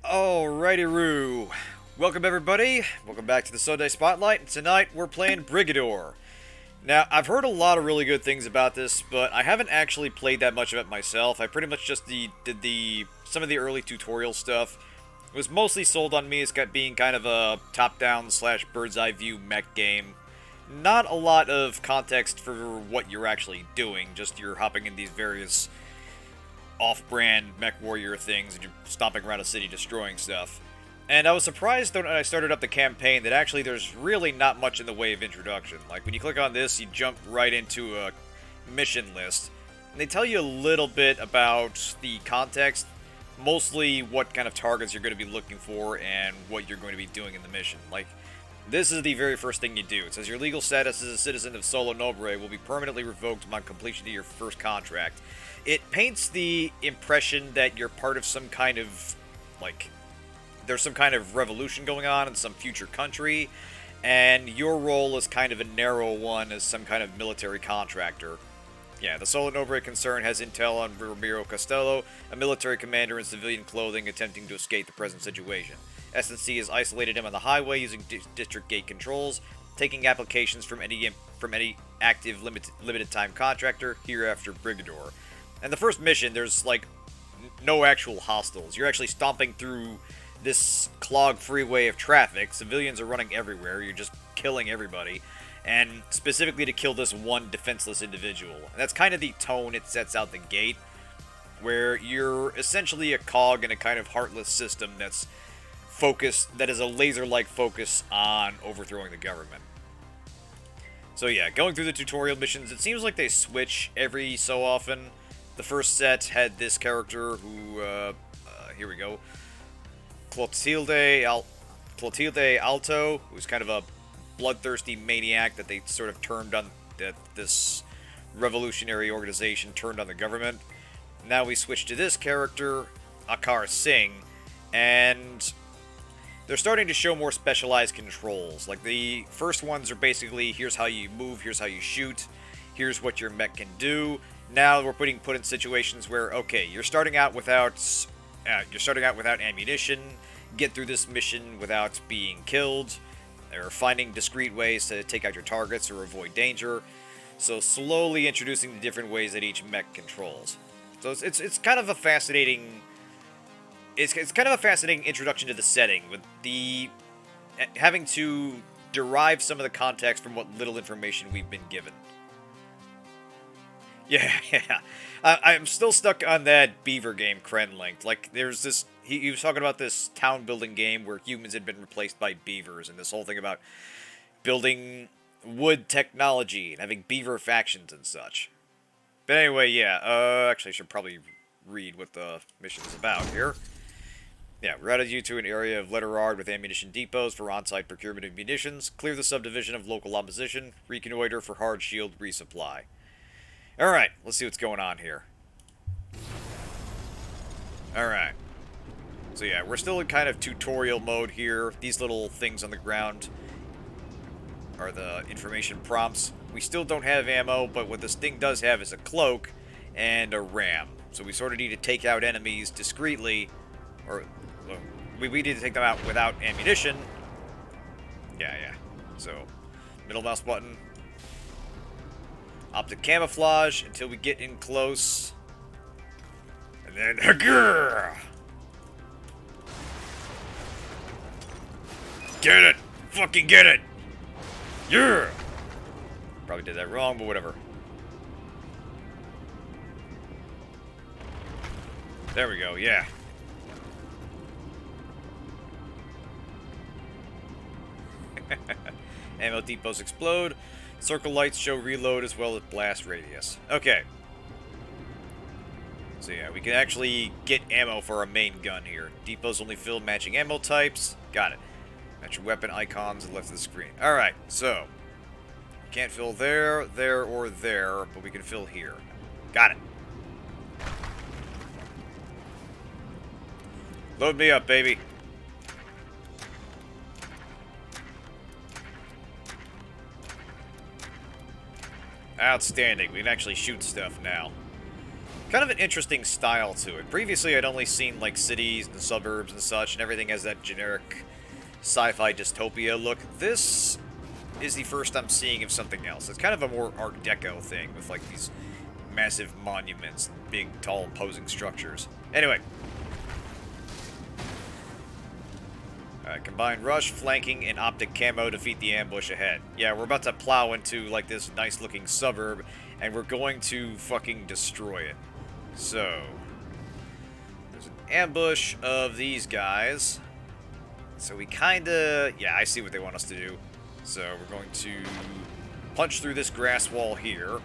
Alrighty-roo. Welcome everybody. Welcome back to the Sunday Spotlight. And tonight we're playing Brigador. Now, I've heard a lot of really good things about this, but I haven't actually played that much of it myself. I pretty much just did some of the early tutorial stuff. It was mostly sold on me as being kind of a top-down slash bird's-eye view mech game. Not a lot of context for what you're actually doing, just you're hopping in these various off-brand mech warrior things and you're stomping around a city destroying stuff. And I was surprised when I started up the campaign that actually there's really not much in the way of introduction. Like when you click on this, you jump right into a mission list. And they tell you a little bit about the context, mostly what kind of targets you're going to be looking for and what you're going to be doing in the mission. Like, this is the very first thing you do. It says your legal status as a citizen of Solo Nobre will be permanently revoked upon completion of your first contract. It paints the impression that you're part of some kind of, like, there's some kind of revolution going on in some future country, and your role is kind of a narrow one as some kind of military contractor. Yeah, the Solo Nobre concern has intel on Ramiro Costello, a military commander in civilian clothing attempting to escape the present situation. S&C has isolated him on the highway using district gate controls, taking applications from any active limited time contractor, hereafter Brigador. And the first mission, there's like no actual hostiles. You're actually stomping through this clogged freeway of traffic. Civilians are running everywhere. You're just killing everybody. And specifically to kill this one defenseless individual. And that's kind of the tone it sets out the gate, where you're essentially a cog in a kind of heartless system that is a laser-like focus on overthrowing the government. So yeah, going through the tutorial missions, it seems like they switch every so often. The first set had this character who, here we go, Clotilde Alto, who's kind of a bloodthirsty maniac that they sort of turned on, that this revolutionary organization turned on the government. Now we switch to this character, Akar Singh, and they're starting to show more specialized controls. Like, the first ones are basically, here's how you move, here's how you shoot, here's what your mech can do. Now we're put in situations where, okay, you're starting out without ammunition, get through this mission without being killed, or finding discreet ways to take out your targets or avoid danger. So slowly introducing the different ways that each mech controls. So it's kind of a fascinating. It's kind of a fascinating introduction to the setting, with the having to derive some of the context from what little information we've been given. Yeah. I'm still stuck on that beaver game, Krenlinked. Like, there's this. He was talking about this town building game where humans had been replaced by beavers, and this whole thing about building wood technology and having beaver factions and such. But anyway, yeah. Actually, I should probably read what the mission's about here. Yeah, routed you to an area of Letterard with ammunition depots for on-site procurement of munitions. Clear the subdivision of local opposition. Reconnoiter for hard shield resupply. Alright, let's see what's going on here. Alright. So yeah, we're still in kind of tutorial mode here. These little things on the ground are the information prompts. We still don't have ammo, but what this thing does have is a cloak and a ram. So we sort of need to take out enemies discreetly, or we need to take them out without ammunition. Yeah. So, middle mouse button. Optic camouflage until we get in close. And then, get it! Fucking get it! Yeah! Probably did that wrong, but whatever. There we go, yeah. Ammo depots explode. Circle lights show reload as well as blast radius. Okay. So yeah, we can actually get ammo for our main gun here. Depots only fill matching ammo types. Got it. Match your weapon icons on the left of the screen. Alright, so. Can't fill there, there, or there, but we can fill here. Got it. Load me up, baby. Outstanding. We can actually shoot stuff now. Kind of an interesting style to it. Previously, I'd only seen, like, cities and suburbs and such, and everything has that generic sci-fi dystopia look. This is the first I'm seeing of something else. It's kind of a more Art Deco thing, with, like, these massive monuments and big, tall, imposing structures. Anyway. Alright, combined rush, flanking, and optic camo defeat the ambush ahead. Yeah, we're about to plow into, like, this nice-looking suburb, and we're going to fucking destroy it. So, there's an ambush of these guys. So we kinda... yeah, I see what they want us to do. So we're going to punch through this grass wall here.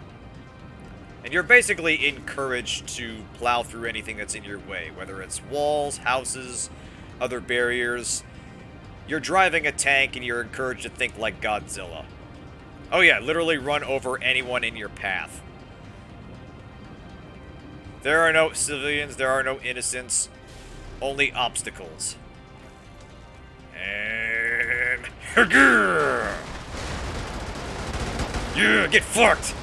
And you're basically encouraged to plow through anything that's in your way, whether it's walls, houses, other barriers. You're driving a tank and you're encouraged to think like Godzilla. Oh yeah, literally run over anyone in your path. There are no civilians, there are no innocents, only obstacles. And... yeah, get fucked!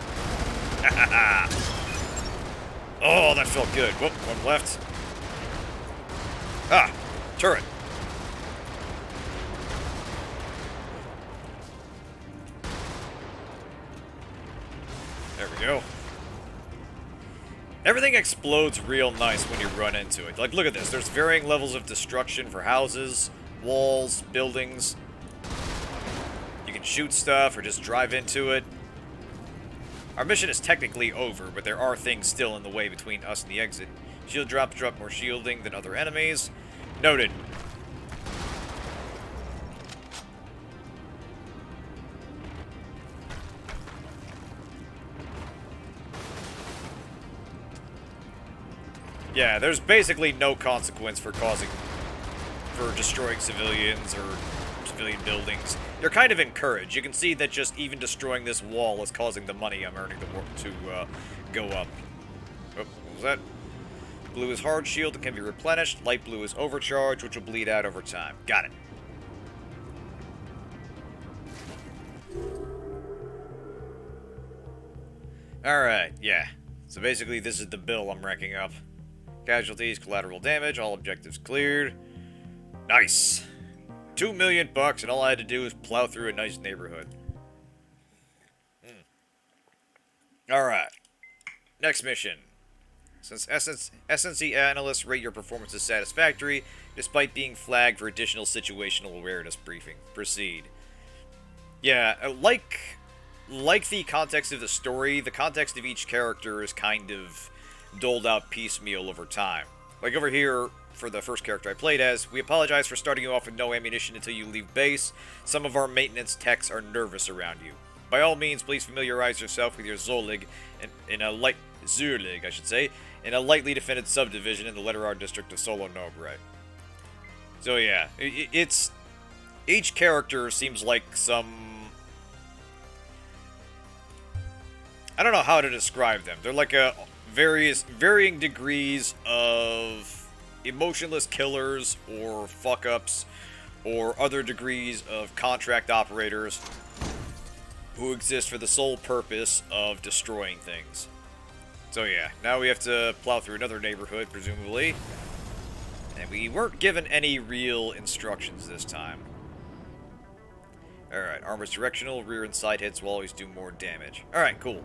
Oh, that felt good. Whoop, one left. Ah, turret. There we go. Everything explodes real nice when you run into it. Like, look at this. There's varying levels of destruction for houses, walls, buildings. You can shoot stuff or just drive into it. Our mission is technically over, but there are things still in the way between us and the exit. Shield drops drop more shielding than other enemies. Noted. Yeah, there's basically no consequence for destroying civilians or civilian buildings. You're kind of encouraged. You can see that just even destroying this wall is causing the money I'm earning to go up. Oh, what was that? Blue is hard shield that can be replenished. Light blue is overcharge, which will bleed out over time. Got it. Alright, yeah. So basically this is the bill I'm racking up. Casualties, collateral damage, all objectives cleared. Nice. $2 million bucks, and all I had to do was plow through a nice neighborhood. Alright. Next mission. Since SNC analysts rate your performance as satisfactory, despite being flagged for additional situational awareness briefing. Proceed. Yeah, like the context of the story, the context of each character is kind of doled out piecemeal over time. Like over here, for the first character I played as, we apologize for starting you off with no ammunition until you leave base. Some of our maintenance techs are nervous around you. By all means, please familiarize yourself with your Zolig in a lightly defended subdivision in the Letter R district of Solo Nobre. So yeah, it's... each character seems like some... I don't know how to describe them. They're like a varying degrees of emotionless killers or fuck-ups or other degrees of contract operators who exist for the sole purpose of destroying things. So yeah, now we have to plow through another neighborhood, presumably. And we weren't given any real instructions this time. Alright, armor's directional, rear and side hits will always do more damage. Alright, cool.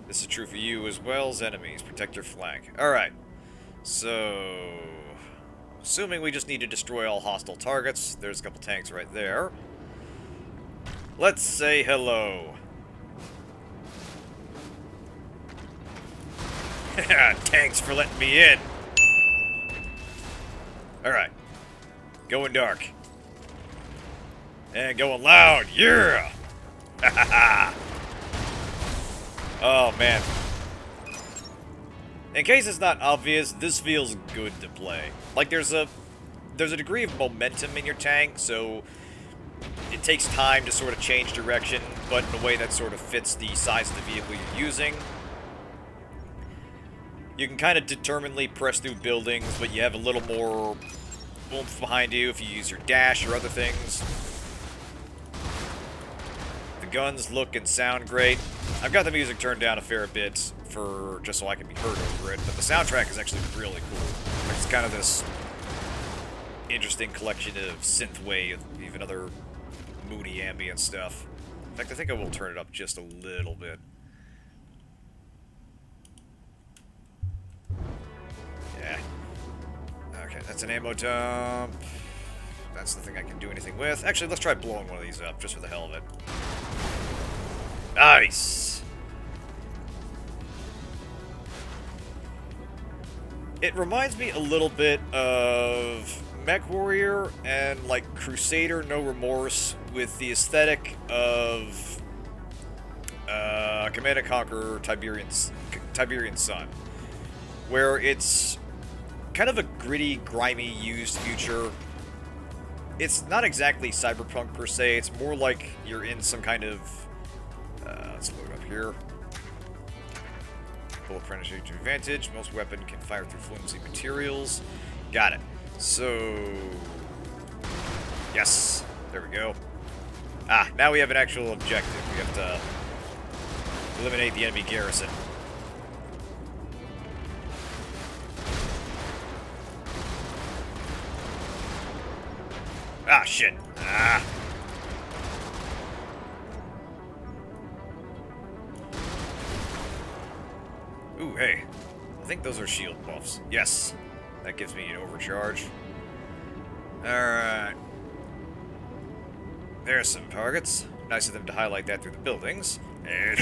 This is true for you as well as enemies. Protect your flank. Alright. So... assuming we just need to destroy all hostile targets. There's a couple tanks right there. Let's say hello. Thanks for letting me in. Alright. Going dark. And going loud. Yeah! Oh, man. In case it's not obvious, this feels good to play. Like, there's a degree of momentum in your tank, so it takes time to sort of change direction, but in a way that sort of fits the size of the vehicle you're using. You can kind of determinedly press through buildings, but you have a little more oomph behind you if you use your dash or other things. guns look and sound great. I've got the music turned down a fair bit for just so I can be heard over it, but the soundtrack is actually really cool. It's kind of this interesting collection of synth-wave, even other moody ambient stuff. In fact, I think I will turn it up just a little bit. Yeah. Okay, that's an ammo dump. That's the thing I can do anything with. Actually, let's try blowing one of these up, just for the hell of it. Nice! It reminds me a little bit of Mech Warrior and, like, Crusader No Remorse with the aesthetic of Command & Conquer Tiberian Sun, where it's kind of a gritty, grimy, used future. It's not exactly cyberpunk per se, it's more like you're in some kind of... let's load up here. Bullet penetration advantage. Most weapon can fire through flimsy materials. Got it. So... yes. There we go. Ah, now we have an actual objective. We have to eliminate the enemy garrison. Ah, shit. Ah. Ooh, hey. I think those are shield buffs. Yes. That gives me an overcharge. Alright. There's some targets. Nice of them to highlight that through the buildings. And...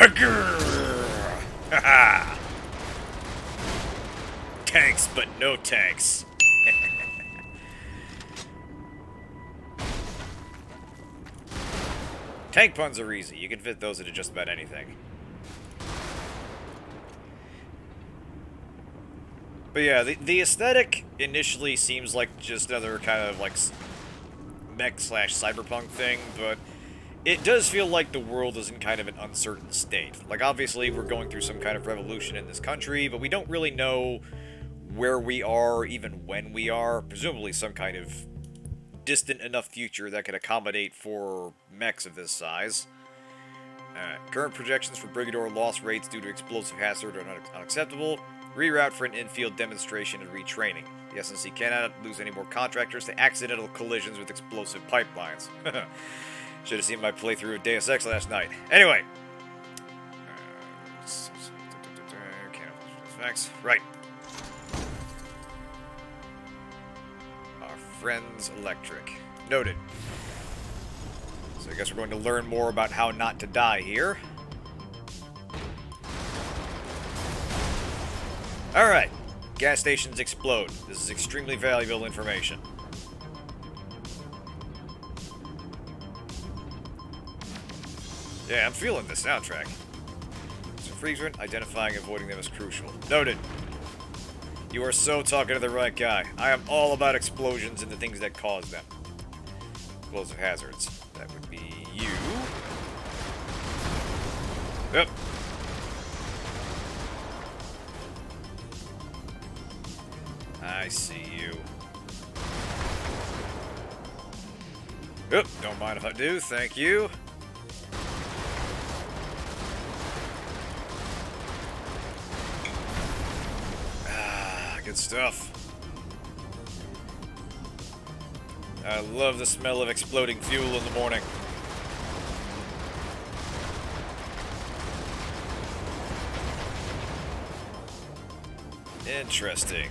ha-ha! Tanks, but no tanks. Tank puns are easy. You can fit those into just about anything. But yeah, the aesthetic initially seems like just another kind of like mech/cyberpunk thing, but it does feel like the world is in kind of an uncertain state. Like, obviously, we're going through some kind of revolution in this country, but we don't really know where we are, even when we are. Presumably some kind of distant enough future that could accommodate for mechs of this size. Current projections for Brigador loss rates due to explosive hazard are unacceptable. Reroute for an infield demonstration and retraining. The SNC cannot lose any more contractors to accidental collisions with explosive pipelines. Should have seen my playthrough of Deus Ex last night. Anyway. Facts. Right. Our friends Electric. Noted. So I guess we're going to learn more about how not to die here. Alright. Gas stations explode. This is extremely valuable information. Yeah, I'm feeling the soundtrack. So frequent, identifying and avoiding them is crucial. Noted. You are so talking to the right guy. I am all about explosions and the things that cause them. Explosive hazards. That would be you. Yep. I see you. Oop, don't mind if I do, thank you. Ah, good stuff. I love the smell of exploding fuel in the morning. Interesting.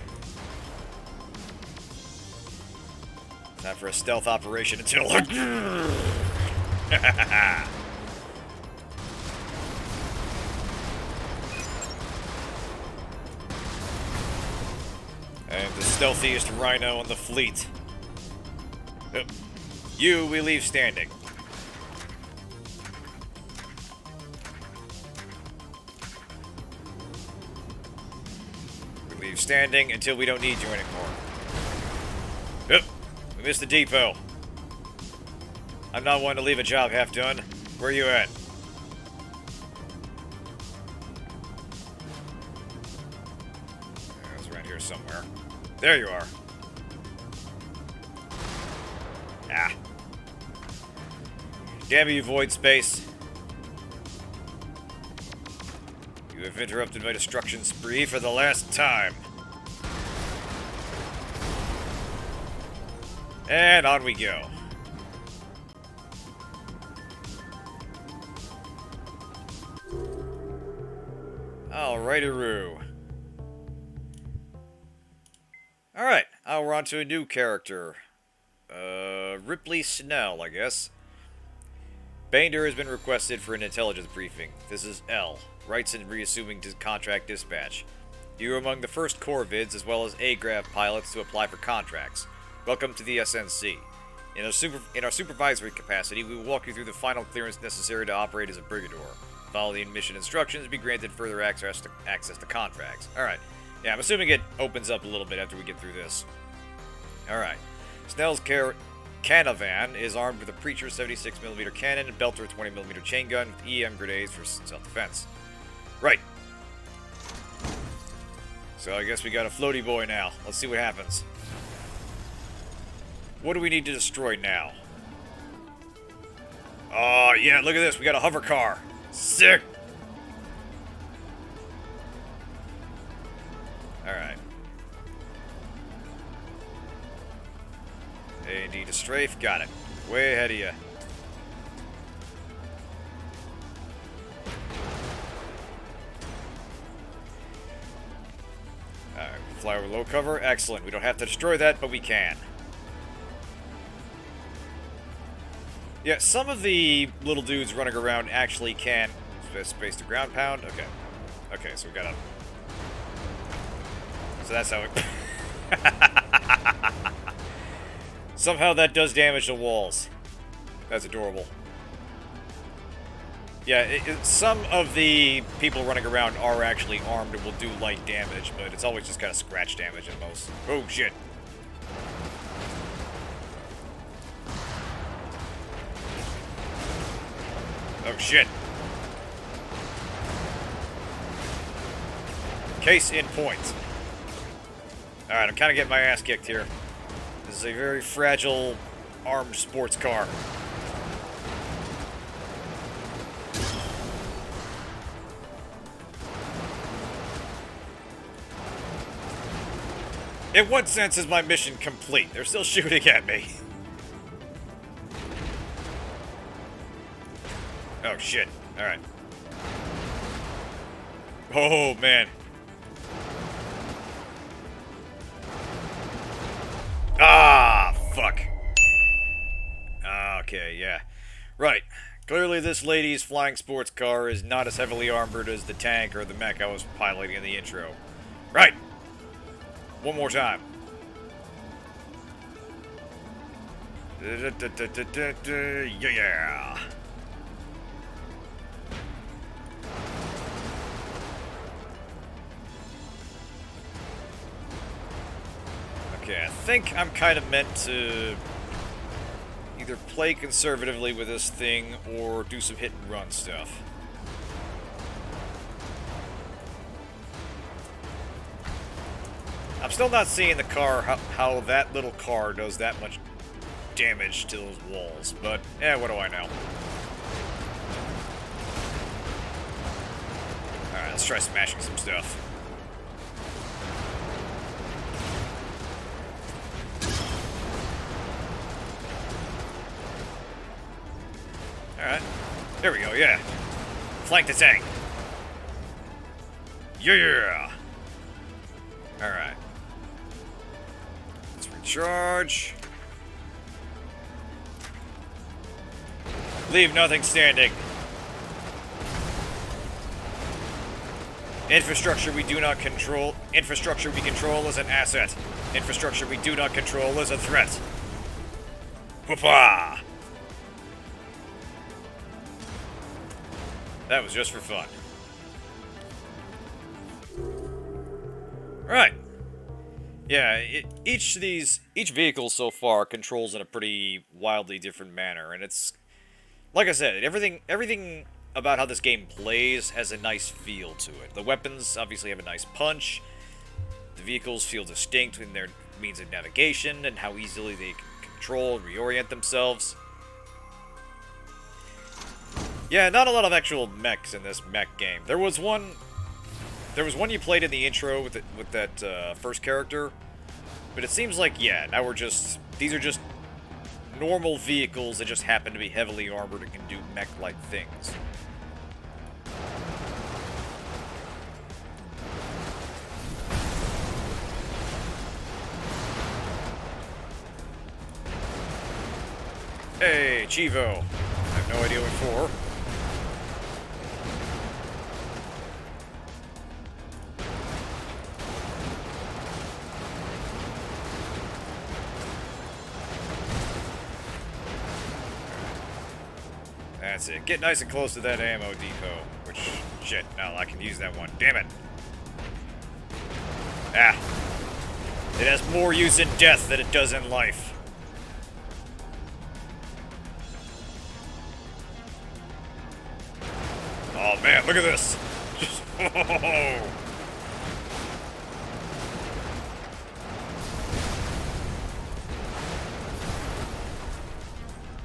Time for a stealth operation until... And the stealthiest rhino on the fleet. Yep. You, we leave standing. We leave standing until we don't need you anymore. Yep. We missed the depot. I'm not one to leave a job half done. Where are you at? I was around here somewhere. There you are. Ah. Damn you, void space. I've interrupted my destruction spree for the last time. And on we go. Alrighty-roo. Alright, now we're on to a new character. Ripley Snell, I guess. Bander has been requested for an intelligence briefing. This is L. Writes in reassuming contract dispatch. You are among the first core vids as well as A-Grav pilots to apply for contracts. Welcome to the SNC. In our supervisory capacity, we will walk you through the final clearance necessary to operate as a Brigador. Follow the mission instructions to be granted further access to contracts. Alright. Yeah, I'm assuming it opens up a little bit after we get through this. Alright. Snell's Canavan is armed with a Preacher 76mm cannon and Belter 20mm chain gun with EM grenades for self-defense. Right. So I guess we got a floaty boy now. Let's see what happens. What do we need to destroy now? Oh, yeah, look at this. We got a hover car. Sick! Alright. A&D to strafe. Got it. Way ahead of you. Alright, fly over low cover. Excellent. We don't have to destroy that, but we can. Yeah, some of the little dudes running around actually can... Space to ground pound? Okay. Okay, so we gotta... So that's how it... Somehow that does damage to walls. That's adorable. Yeah, some of the people running around are actually armed and will do light damage, but it's always just kind of scratch damage at most. Oh, shit. Oh, shit. Case in point. Alright, I'm kind of getting my ass kicked here. This is a very fragile, armed sports car. In what sense is my mission complete? They're still shooting at me. Oh, shit. Alright. Oh, man. Ah, fuck. Okay, yeah. Right. Clearly this lady's flying sports car is not as heavily armored as the tank or the mech I was piloting in the intro. Right. One more time. Yeah. Okay, I think I'm kind of meant to either play conservatively with this thing or do some hit and run stuff. I'm still not seeing the car, how that little car does that much damage to those walls, but, what do I know? Alright, let's try smashing some stuff. Alright. There we go, yeah. Flank the tank. Yeah! Alright. Let's recharge. Leave nothing standing. Infrastructure we do not control. Infrastructure we control is an asset. Infrastructure we do not control is a threat. Whoopah! That was just for fun. Right. Yeah, each vehicle so far controls in a pretty wildly different manner, and it's... Like I said, everything about how this game plays has a nice feel to it. The weapons obviously have a nice punch. The vehicles feel distinct in their means of navigation and how easily they can control and reorient themselves. Yeah, not a lot of actual mechs in this mech game. There was one There was one you played in the intro with that first character, but it seems like, yeah, now we're just... These are just normal vehicles that just happen to be heavily armored and can do mech-like things. Hey, Chivo. I have no idea what for. That's it. Get nice and close to that ammo depot. Which, shit, no, I can use that one. Damn it. Ah. It has more use in death than it does in life. Oh man, look at this!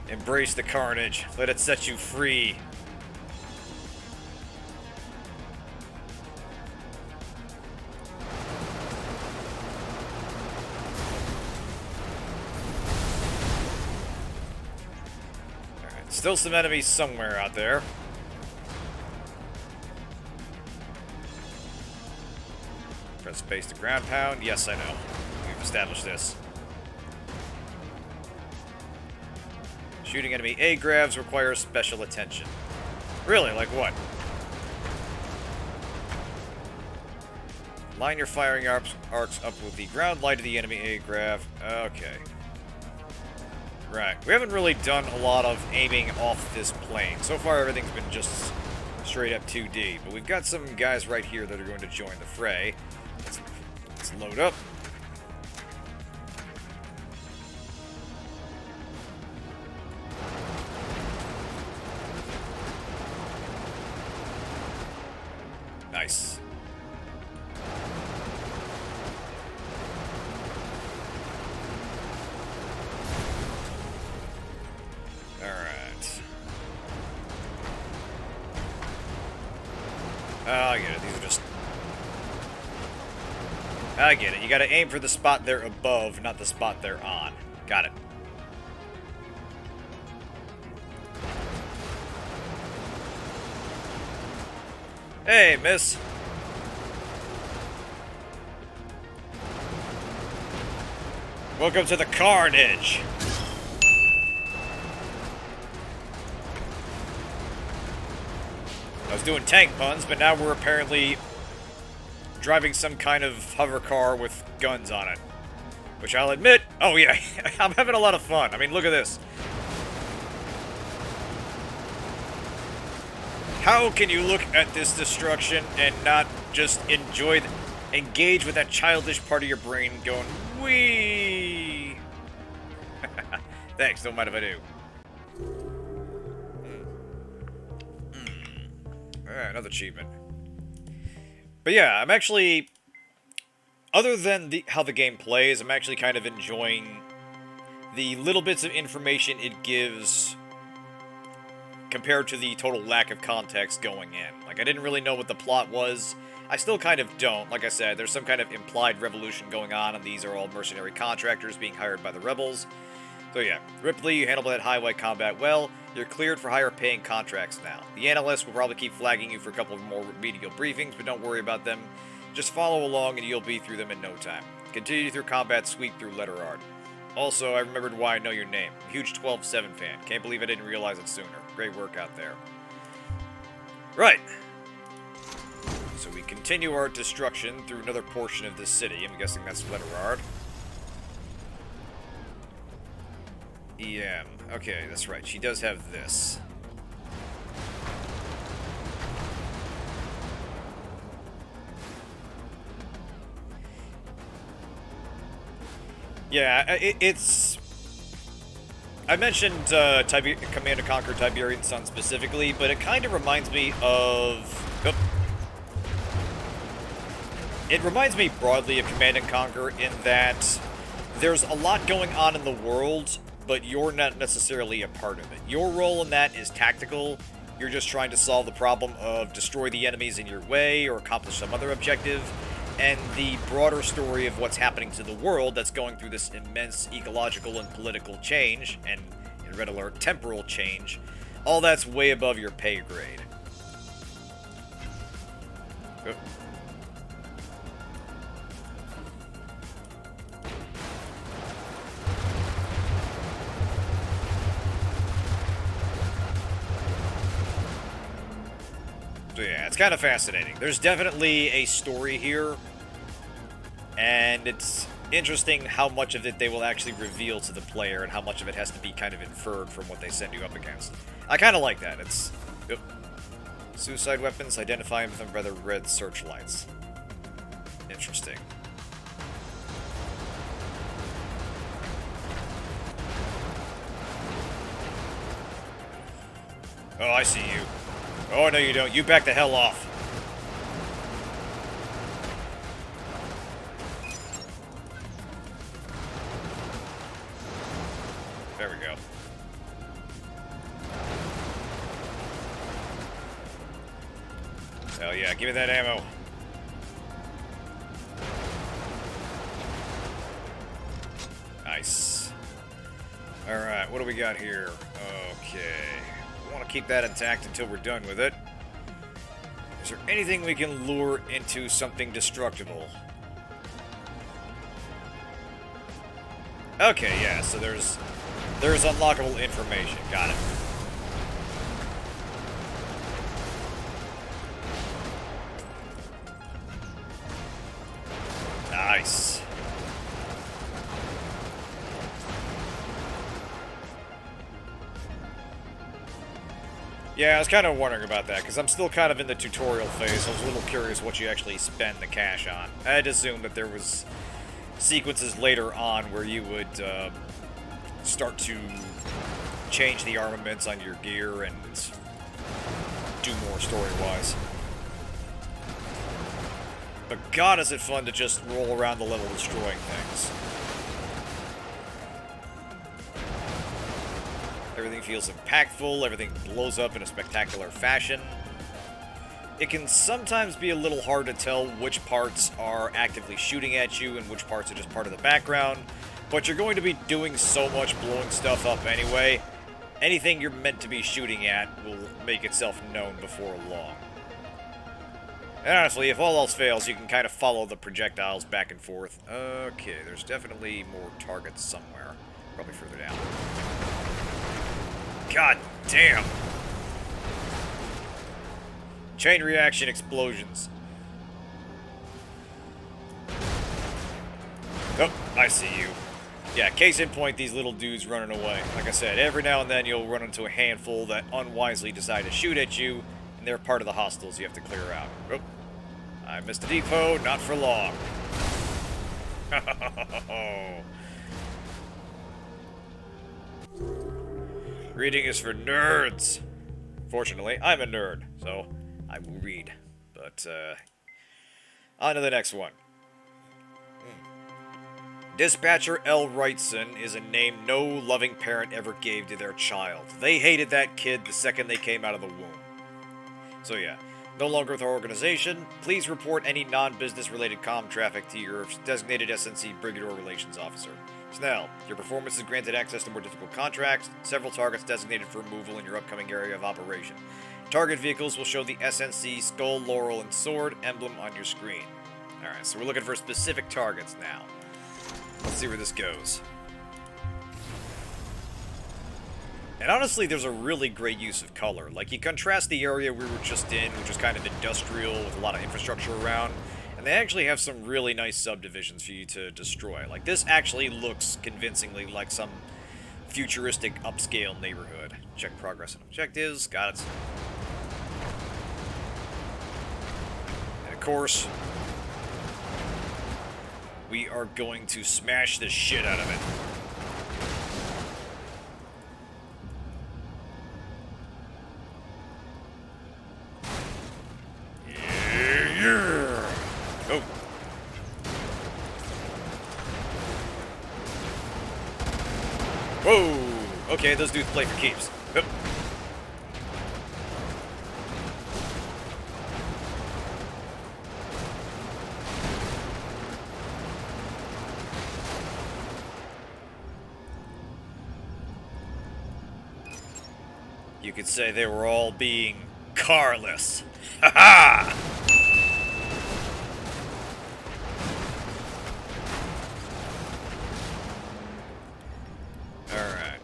Embrace the carnage. Let it set you free. Alright, still some enemies somewhere out there. Press space to ground pound. Yes, I know. We've established this. Shooting enemy A-gravs requires special attention. Really? Like what? Line your firing arcs up with the ground light of the enemy A-grav. Okay. Right. We haven't really done a lot of aiming off this plane. So far, everything's been just straight up 2D. But we've got some guys right here that are going to join the fray. Let's load up. Nice. Alright. Oh, I get it. These are just... I get it. You gotta aim for the spot they're above, not the spot they're on. Got it. Hey, miss. Welcome to the carnage. I was doing tank puns, but now we're apparently driving some kind of hover car with guns on it. Which I'll admit, oh yeah, I'm having a lot of fun. I mean, look at this. How can you look at this destruction and not just engage with that childish part of your brain going, wee? Thanks, don't mind if I do. Alright, another achievement. But yeah, I'm actually, other than how the game plays, I'm actually kind of enjoying the little bits of information it gives compared to the total lack of context going in. Like, I didn't really know what the plot was. I still kind of don't. Like I said, there's some kind of implied revolution going on, and these are all mercenary contractors being hired by the rebels. So yeah, Ripley, you handled that highway combat well. You're cleared for higher paying contracts now. The analysts will probably keep flagging you for a couple of more remedial briefings, but don't worry about them. Just follow along and you'll be through them in no time. Continue through combat, sweep through letter art. Also, I remembered why I know your name. Huge 12-7 fan. Can't believe I didn't realize it sooner. Great work out there. Right. So we continue our destruction through another portion of this city. I'm guessing that's Letterard. EM. Okay, that's right. She does have this. Yeah, it's... I mentioned Command & Conquer Tiberian Sun specifically, but it kind of reminds me of... Oh. It reminds me broadly of Command & Conquer in that there's a lot going on in the world, but you're not necessarily a part of it. Your role in that is tactical, you're just trying to solve the problem of destroy the enemies in your way or accomplish some other objective. And the broader story of what's happening to the world that's going through this immense ecological and political change, and in Red Alert, temporal change, all that's way above your pay grade. Oh. So yeah, it's kind of fascinating. There's definitely a story here, and it's interesting how much of it they will actually reveal to the player and how much of it has to be kind of inferred from what they send you up against. I kind of like that. It's... Yep. Suicide weapons, identify them by the red searchlights. Interesting. Oh, I see you. Oh, no you don't. You back the hell off. There we go. Hell yeah, give me that ammo. Nice. Alright, what do we got here? Okay. I want to keep that intact until we're done with it. Is there anything we can lure into something destructible? Okay, yeah, so there's unlockable information. Got it. Nice. Yeah, I was kind of wondering about that, because I'm still kind of in the tutorial phase. I was a little curious what you actually spend the cash on. I had assumed that there was sequences later on where you would start to change the armaments on your gear and do more story-wise. But god, is it fun to just roll around the level destroying things. Everything feels impactful, everything blows up in a spectacular fashion. It can sometimes be a little hard to tell which parts are actively shooting at you and which parts are just part of the background, but you're going to be doing so much blowing stuff up anyway. Anything you're meant to be shooting at will make itself known before long. And honestly, if all else fails, you can kind of follow the projectiles back and forth. Okay, there's definitely more targets somewhere. Probably further down. God damn! Chain reaction explosions. Oh, I see you. Yeah, case in point, these little dudes running away. Like I said, every now and then you'll run into a handful that unwisely decide to shoot at you, and they're part of the hostiles you have to clear out. Oh, I missed a depot, not for long. Reading is for nerds. Fortunately, I'm a nerd, so I will read. But, on to the next one. Dispatcher L. Wrightson is a name no loving parent ever gave to their child. They hated that kid the second they came out of the womb. So yeah, no longer with our organization. Please report any non-business related comm traffic to your designated SNC Brigador Relations Officer. Snell, your performance is granted access to more difficult contracts, several targets designated for removal in your upcoming area of operation. Target vehicles will show the SNC skull, laurel, and sword emblem on your screen. Alright, so we're looking for specific targets now. Let's see where this goes. And honestly, there's a really great use of color. Like, you contrast the area we were just in, which is kind of industrial with a lot of infrastructure around, and they actually have some really nice subdivisions for you to destroy. Like, this actually looks convincingly like some futuristic upscale neighborhood. Check progress and objectives. Got it. And of course, we are going to smash the shit out of it. Yeah. Oh. Whoa. Okay, those dudes play for keeps. Oh. You could say they were all being carless. Ha ha! Alright.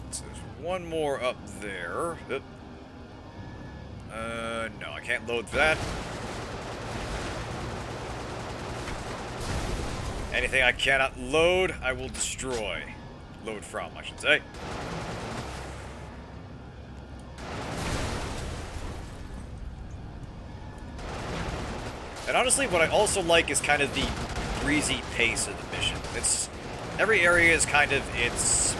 So there's one more up there. Oop. No, I can't load that. Anything I cannot load, I will destroy. Load from, I should say. And honestly, what I also like is kind of the breezy pace of the mission. Every area is kind of its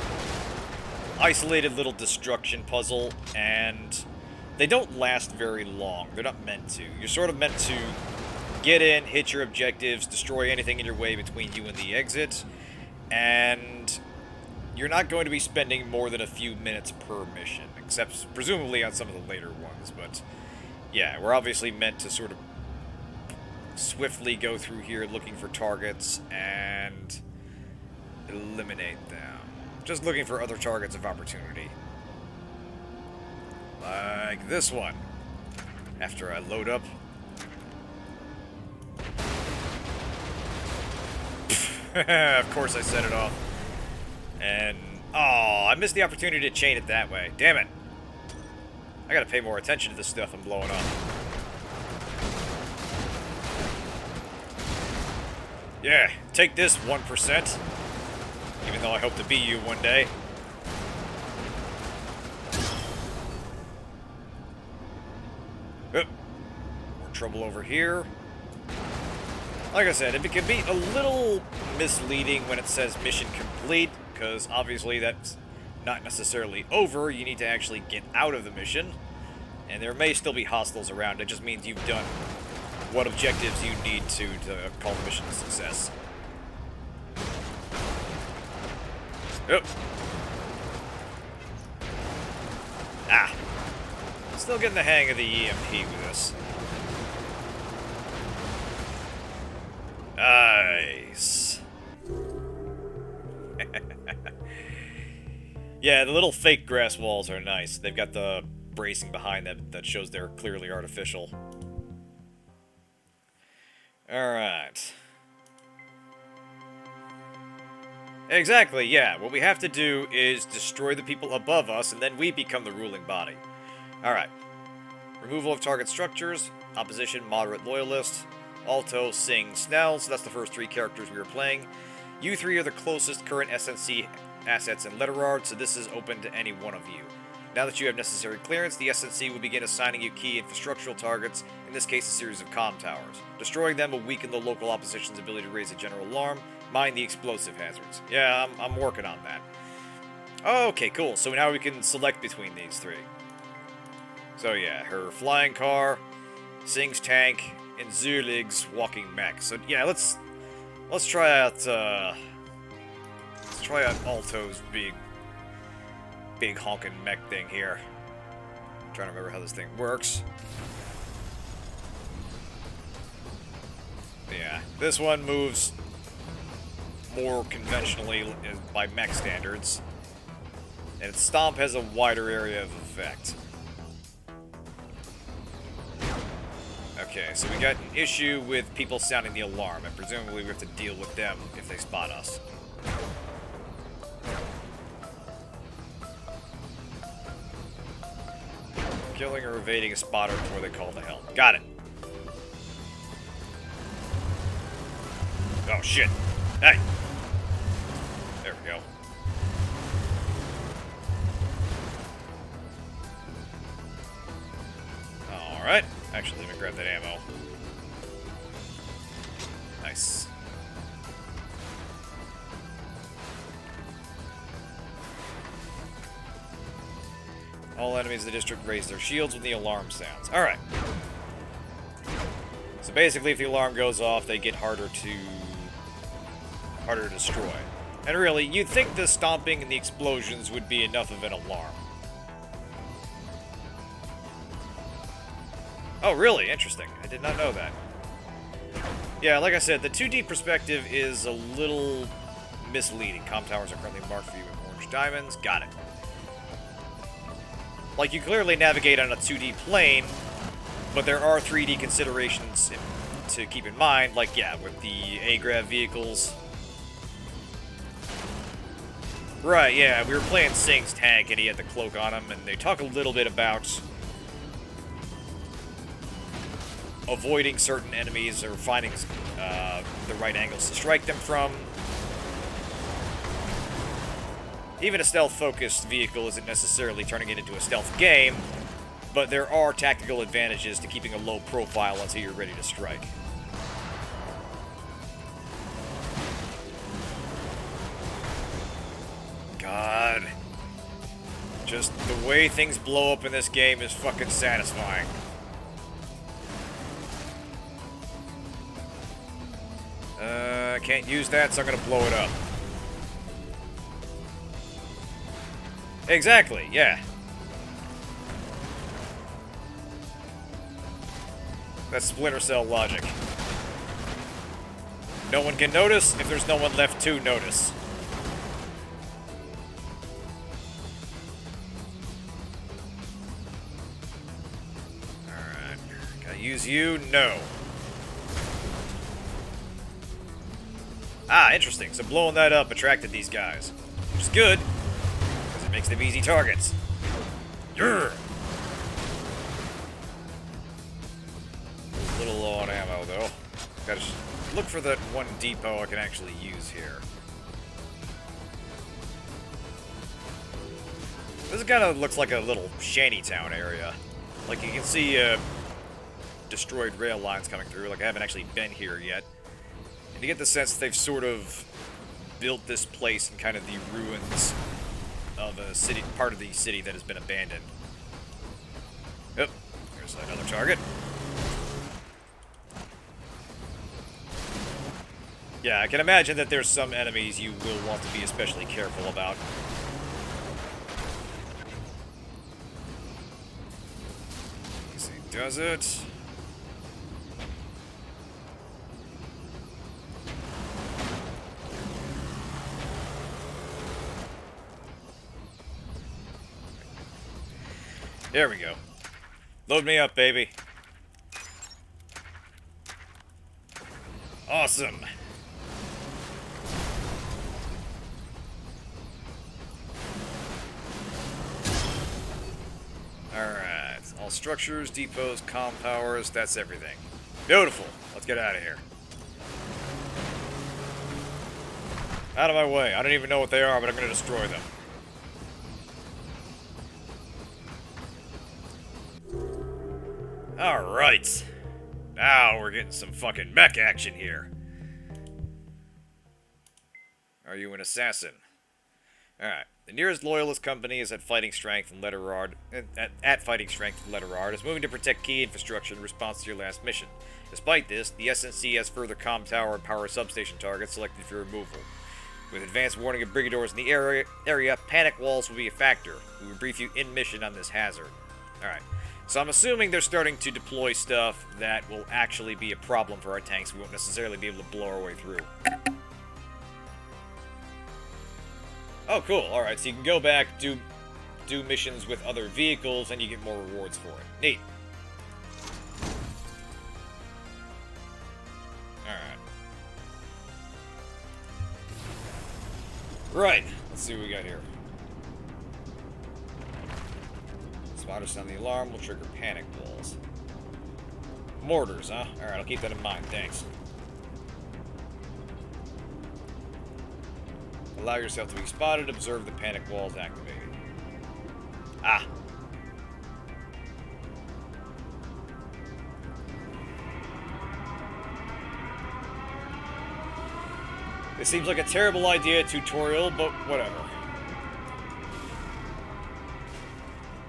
isolated little destruction puzzle, and they don't last very long. They're not meant to. You're sort of meant to get in, hit your objectives, destroy anything in your way between you and the exit, and you're not going to be spending more than a few minutes per mission, except presumably on some of the later ones, but yeah, we're obviously meant to sort of swiftly go through here looking for targets and eliminate them. Just looking for other targets of opportunity. Like this one. After I load up. Of course I set it off. And, oh, I missed the opportunity to chain it that way. Damn it. I gotta pay more attention to this stuff I'm blowing up. Yeah, take this 1%. Even though I hope to be you one day. Oh, more trouble over here. Like I said, it can be a little misleading when it says mission complete, because obviously that's not necessarily over. You need to actually get out of the mission, and there may still be hostiles around. It just means you've done what objectives you need to call the mission a success. Oh. Ah. Still getting the hang of the EMP with this. Nice. Yeah, the little fake grass walls are nice. They've got the bracing behind them that shows they're clearly artificial. Alright. Exactly, yeah. What we have to do is destroy the people above us, and then we become the ruling body. Alright. Removal of target structures. Opposition, moderate loyalist. Alto, Sing, Snell. So that's the first three characters we were playing. You three are the closest current SNC assets in Letterard, so this is open to any one of you. Now that you have necessary clearance, the SNC will begin assigning you key infrastructural targets, in this case a series of comm towers. Destroying them will weaken the local opposition's ability to raise a general alarm, mine the explosive hazards. Yeah, I'm working on that. Okay, cool, so now we can select between these three. So yeah, her flying car, Sing's tank, and Zurlig's walking mech. So yeah, let's try out Alto's big honking mech thing here. I'm trying to remember how this thing works. Yeah, this one moves more conventionally by mech standards, and its stomp has a wider area of effect. Okay, so we got an issue with people sounding the alarm, and presumably we have to deal with them if they spot us. Killing or evading a spotter before they call the help. Got it. Oh, shit. Hey! There we go. Alright. Actually, let me grab that ammo. Nice. All enemies of the district raise their shields when the alarm sounds. Alright. So basically, if the alarm goes off, they get harder to destroy. And really, you'd think the stomping and the explosions would be enough of an alarm. Oh, really? Interesting. I did not know that. Yeah, like I said, the 2D perspective is a little misleading. Comm towers are currently marked for you with orange diamonds. Got it. Like, you clearly navigate on a 2D plane, but there are 3D considerations to keep in mind, like, yeah, with the A-Grav vehicles. Right, yeah, we were playing Sing's tank, and he had the cloak on him, and they talk a little bit about avoiding certain enemies or finding the right angles to strike them from. Even a stealth-focused vehicle isn't necessarily turning it into a stealth game, but there are tactical advantages to keeping a low profile until you're ready to strike. God. Just the way things blow up in this game is fucking satisfying. I can't use that, so I'm gonna blow it up. Exactly, yeah. That's Splinter Cell logic. No one can notice if there's no one left to notice. Alright. Can I use you? No. Ah, interesting. So blowing that up attracted these guys. Which is good, because it makes them easy targets. Grr. A little low on ammo, though. Gotta look for that one depot I can actually use here. This kind of looks like a little shantytown area. Like, you can see destroyed rail lines coming through. Like, I haven't actually been here yet. And you get the sense that they've sort of built this place in kind of the ruins of a city, part of the city that has been abandoned. Yep, here's another target. Yeah, I can imagine that there's some enemies you will want to be especially careful about. Let's see, does it? There we go. Load me up, baby. Awesome. Alright. All structures, depots, comm powers, that's everything. Beautiful. Let's get out of here. Out of my way. I don't even know what they are, but I'm going to destroy them. Alright. Now we're getting some fucking mech action here. Are you an assassin? Alright. The nearest loyalist company is at Fighting Strength and Letterard. At Fighting Strength and Letterard is moving to protect key infrastructure in response to your last mission. Despite this, the SNC has further comm tower and power substation targets selected for removal. With advanced warning of Brigadors in the area, panic walls will be a factor. We will brief you in mission on this hazard. Alright. So I'm assuming they're starting to deploy stuff that will actually be a problem for our tanks. We won't necessarily be able to blow our way through. Oh, cool. Alright, so you can go back, do missions with other vehicles, and you get more rewards for it. Neat. Alright. Right. Let's see what we got here. Spotter sound the alarm will trigger panic walls. Mortars, huh? Alright, I'll keep that in mind. Thanks. Allow yourself to be spotted. Observe the panic walls activated. Ah. It seems like a terrible idea tutorial, but whatever.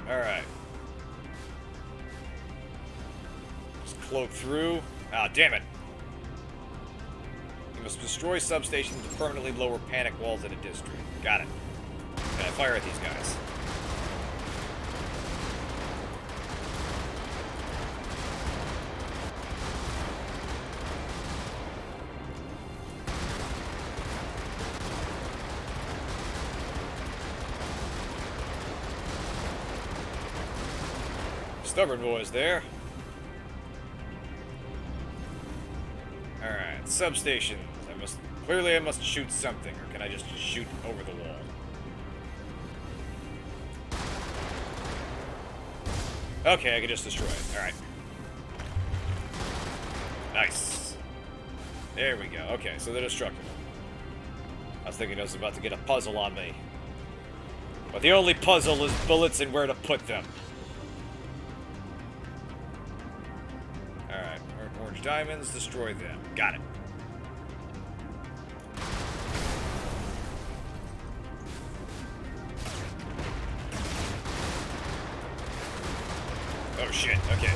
Alright. Just cloak through. Ah, damn it. You must destroy substations to permanently lower panic walls in a district. Got it. Gotta fire at these guys. stubborn boys there. Alright, substations. Clearly I must shoot something, or can I just shoot over the wall? Okay, I can just destroy it. Alright. Nice. There we go. Okay, so they're destructible. I was thinking I was about to get a puzzle on me. But the only puzzle is bullets and where to put them. Alright, orange diamonds, destroy them. Got it. Oh shit, okay.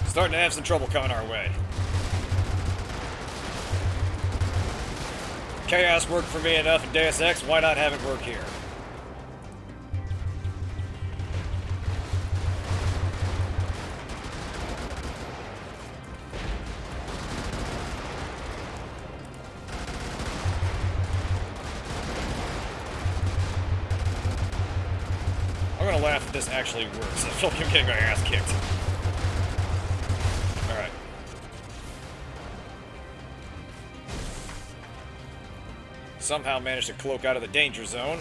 Starting to have some trouble coming our way. Chaos worked for me enough in Deus Ex, why not have it work here? I'm gonna laugh if this actually works. I feel like I'm getting my ass kicked. Alright. Somehow managed to cloak out of the danger zone.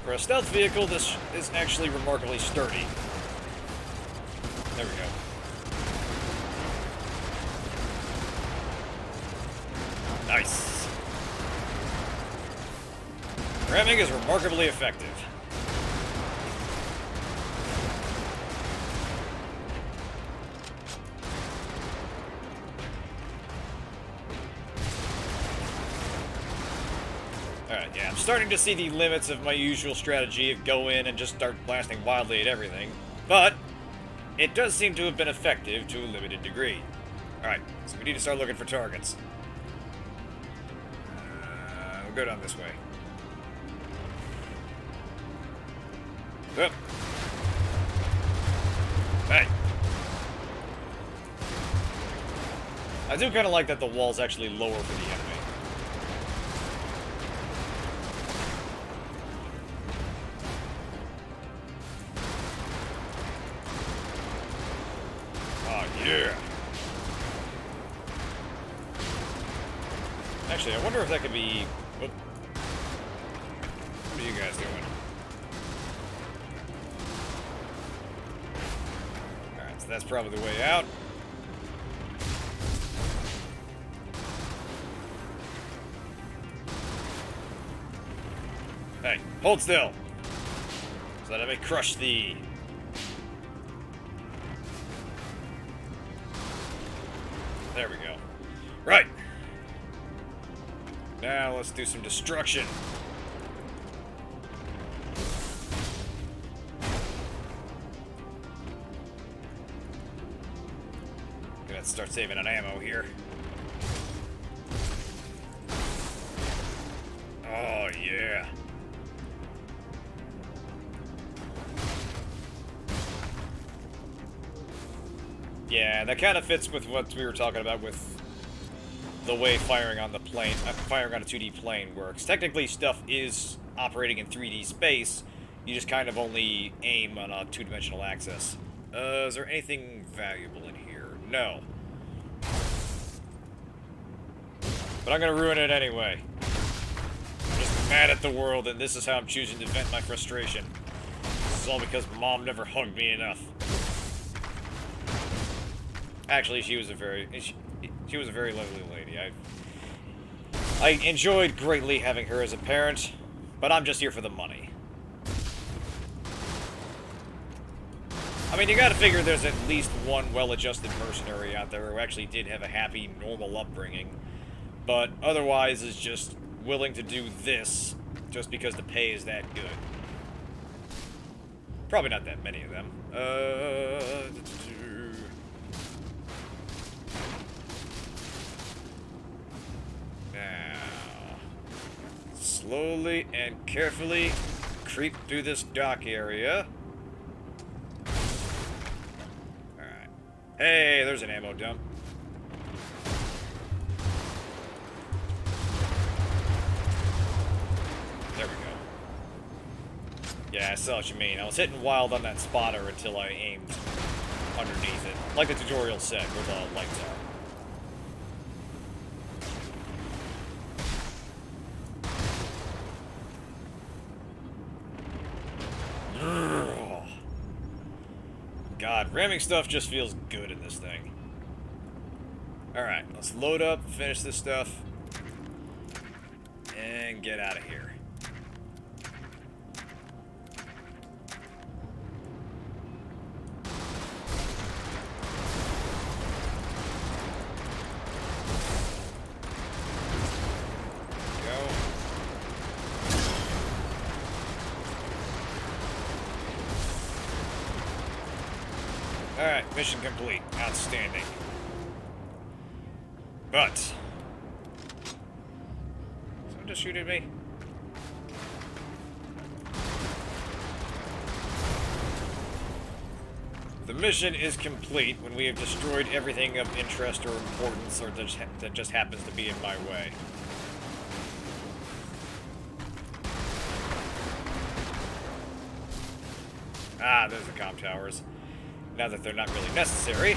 For a stealth vehicle, this is actually remarkably sturdy. There we go. Nice. Ramming is remarkably effective. Alright, yeah, I'm starting to see the limits of my usual strategy of go in and just start blasting wildly at everything. But it does seem to have been effective to a limited degree. Alright, so we need to start looking for targets. We'll go down this way. Up. Hey. I do kind of like that the wall's actually lower for the enemy. Oh, yeah. Actually, I wonder if that could be... What are you guys doing? That's probably the way out. Hey, hold still, so that I may crush thee. There we go. Right. Now let's do some destruction. Let's start saving on ammo here. Oh, yeah. Yeah, that kind of fits with what we were talking about with the way firing on the plane, firing on a 2D plane works. Technically, stuff is operating in 3D space. You just kind of only aim on a two-dimensional axis. Is there anything valuable in here? No. But I'm gonna ruin it anyway. I'm just mad at the world, and this is how I'm choosing to vent my frustration. This is all because Mom never hugged me enough. Actually, she was a very lovely lady. I enjoyed greatly having her as a parent, but I'm just here for the money. I mean, you gotta figure there's at least one well-adjusted mercenary out there who actually did have a happy, normal upbringing, but otherwise is just willing to do this just because the pay is that good. Probably not that many of them. Now, slowly and carefully creep through this dock area. Hey, there's an ammo dump. Yeah, I saw what you mean. I was hitting wild on that spotter until I aimed underneath it. Like the tutorial said, where the lights are. God, ramming stuff just feels good in this thing. Alright, let's load up, finish this stuff, and get out of here. Alright, mission complete. Outstanding. But someone just shoot at me? The mission is complete when we have destroyed everything of interest or importance or that just happens to be in my way. Ah, there's the comm towers. Now that they're not really necessary.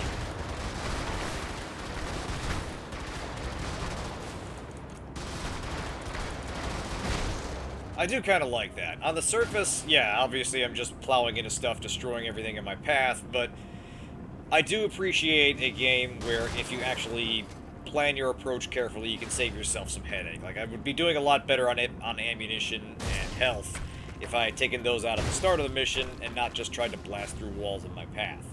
I do kind of like that. On the surface, yeah, obviously I'm just plowing into stuff, destroying everything in my path, but I do appreciate a game where if you actually plan your approach carefully, you can save yourself some headache. Like, I would be doing a lot better on ammunition and health if I had taken those out at the start of the mission and not just tried to blast through walls in my path.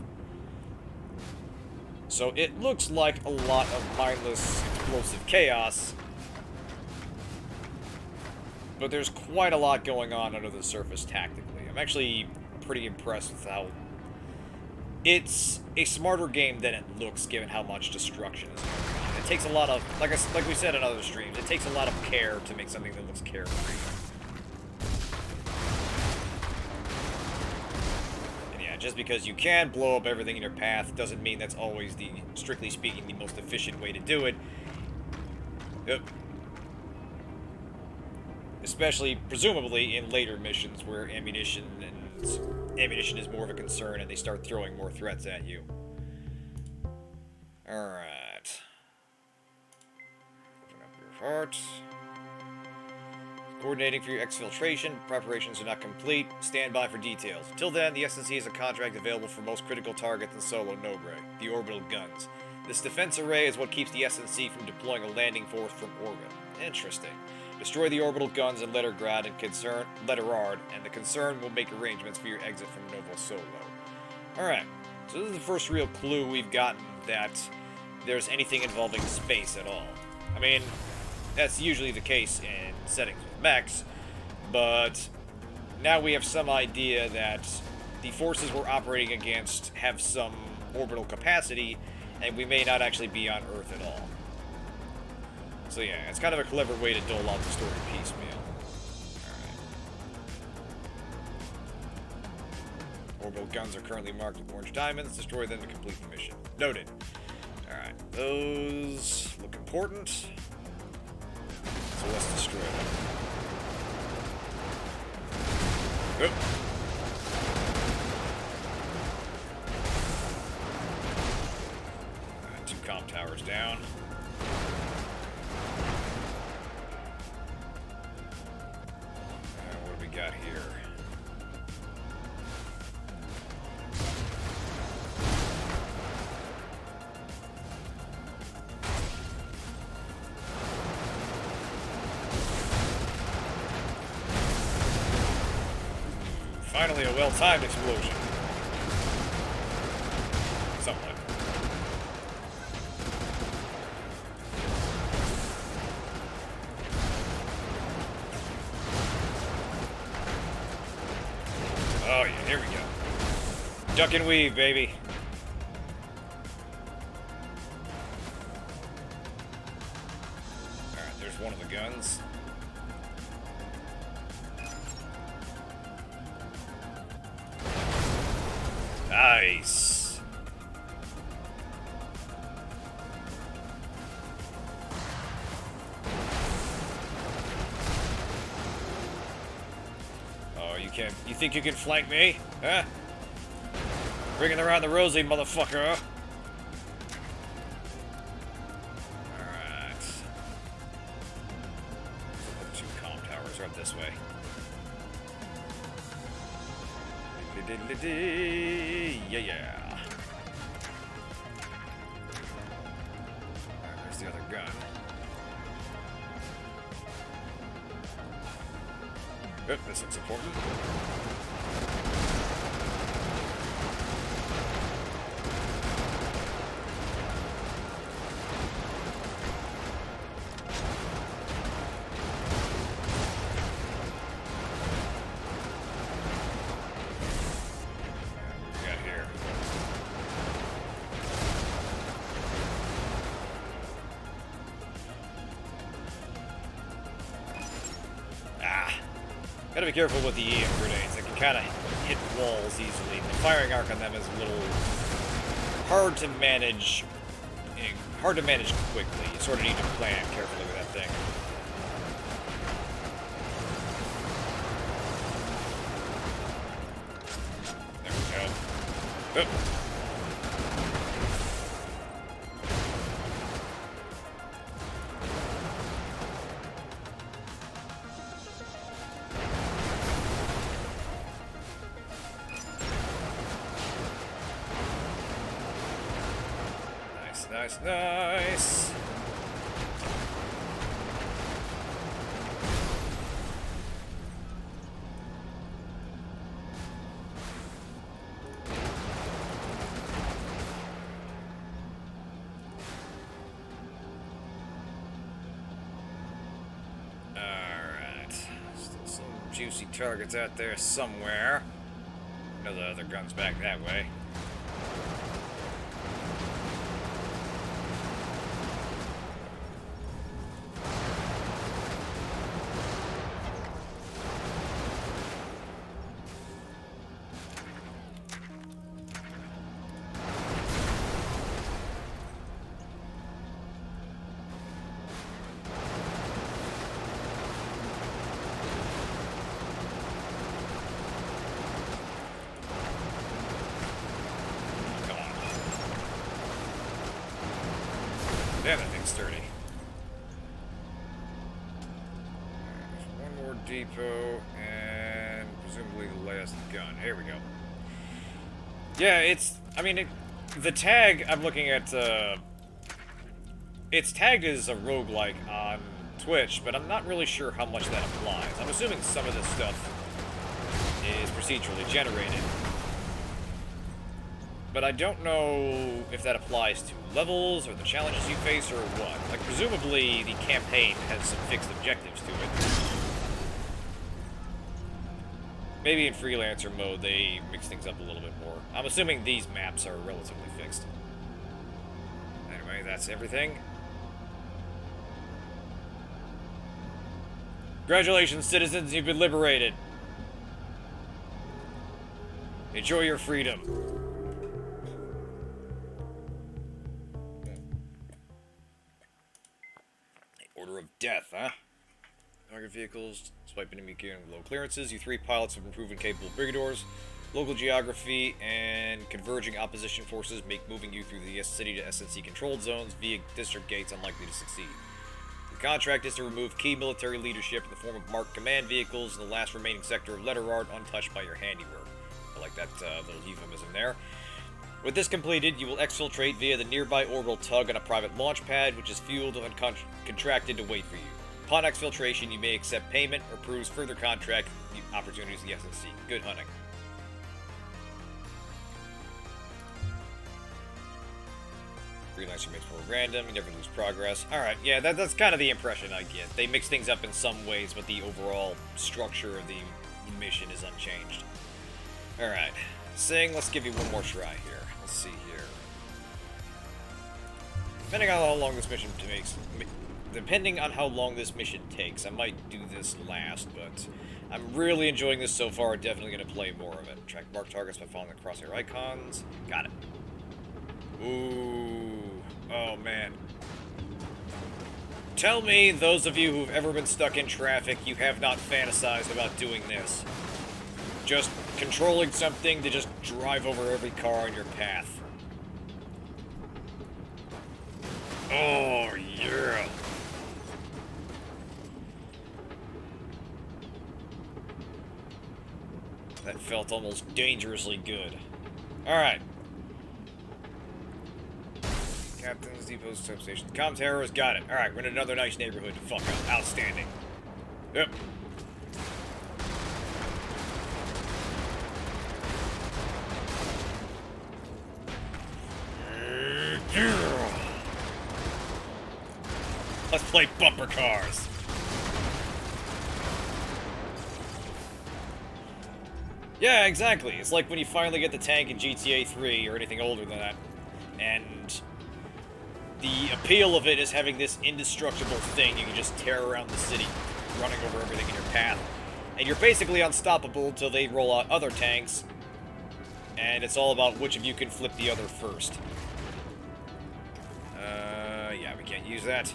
So it looks like a lot of mindless, explosive chaos, but there's quite a lot going on under the surface tactically. I'm actually pretty impressed with how it's a smarter game than it looks, given how much destruction is going on. It takes a lot of, like we said in other streams, it takes a lot of care to make something that looks carefree. And yeah, just because you can blow up everything in your path doesn't mean that's always the, strictly speaking, the most efficient way to do it. Especially, presumably, in later missions where ammunition is more of a concern and they start throwing more threats at you. Alright. Open up your heart. Coordinating for your exfiltration. Preparations are not complete. Stand by for details. Until then, the SNC has a contract available for most critical targets in Solo Nobre, the orbital guns. This defense array is what keeps the SNC from deploying a landing force from orbit. Interesting. Destroy the orbital guns in Lettergrad and Letterard, and the Concern will make arrangements for your exit from Novo Solo. Alright, so this is the first real clue we've gotten that there's anything involving space at all. I mean, that's usually the case in settings with mechs, but now we have some idea that the forces we're operating against have some orbital capacity, and we may not actually be on Earth at all. So yeah, it's kind of a clever way to dole out the story piecemeal. Alright. Orbital guns are currently marked with orange diamonds. Destroy them to complete the mission. Noted. Alright, those look important. So let's destroy them. Oop. Alright, 2 comm towers down. Got here. Finally, a well-timed explosion. Somewhat. Oh yeah, here we go. Duck and weave, baby. Alright, there's one of the guns. Nice. You think you can flank me? Huh? Bringing around the rosy, motherfucker. Alright. The two comm towers are up this way. Yeah. Alright, where's the other gun? Oh, this looks important. Gotta be careful with the EM grenades. They can kind of hit walls easily. The firing arc on them is a little hard to manage. Hard to manage quickly. You sort of need to plan carefully with that thing. There we go. Oh. Nice. Alright. Still some juicy targets out there somewhere. I know the other gun's back that way. Yeah, that thing's sturdy. There's one more depot, and presumably the last gun. Here we go. Yeah, the tag, I'm looking at, it's tagged as a roguelike on Twitch, but I'm not really sure how much that applies. I'm assuming some of this stuff is procedurally generated. But I don't know if that applies to levels, or the challenges you face, or what. Like, presumably, the campaign has some fixed objectives to it. Maybe in freelancer mode, they mix things up a little bit more. I'm assuming these maps are relatively fixed. Anyway, that's everything. Congratulations, citizens, you've been liberated. Enjoy your freedom. Order of death, huh? Target vehicles, despite enemy gear and low clearances, you three pilots have been proven capable of Brigadors. Local geography and converging opposition forces make moving you through the city to SNC controlled zones via district gates unlikely to succeed. The contract is to remove key military leadership in the form of marked command vehicles in the last remaining sector of letter art untouched by your handiwork. I like that little euphemism there. With this completed, you will exfiltrate via the nearby orbital tug on a private launch pad, which is fueled and contracted to wait for you. Upon exfiltration, you may accept payment or peruse further contract opportunities in the SNC. Good hunting. Freelancer makes more random, you never lose progress. Alright, yeah, that's kind of the impression I get. They mix things up in some ways, but the overall structure of the mission is unchanged. Alright, Sing, let's give you one more try here. Let's see here. Depending on how long this mission takes, I might do this last, but I'm really enjoying this so far. Definitely going to play more of it. Track mark targets by following the crosshair icons. Got it. Ooh. Oh, man. Tell me, those of you who've ever been stuck in traffic, you have not fantasized about doing this. just controlling something to just drive over every car on your path. Oh, yeah. That felt almost dangerously good. Alright. Captain's Depot substation. Comm tower has got it. Alright, we're in another nice neighborhood to fuck up. Outstanding. Yep. Let's play bumper cars. Yeah, exactly. It's like when you finally get the tank in GTA 3 or anything older than that, and the appeal of it is having this indestructible thing you can just tear around the city, running over everything in your path. And you're basically unstoppable until they roll out other tanks, and it's all about which of you can flip the other first. Yeah, we can't use that.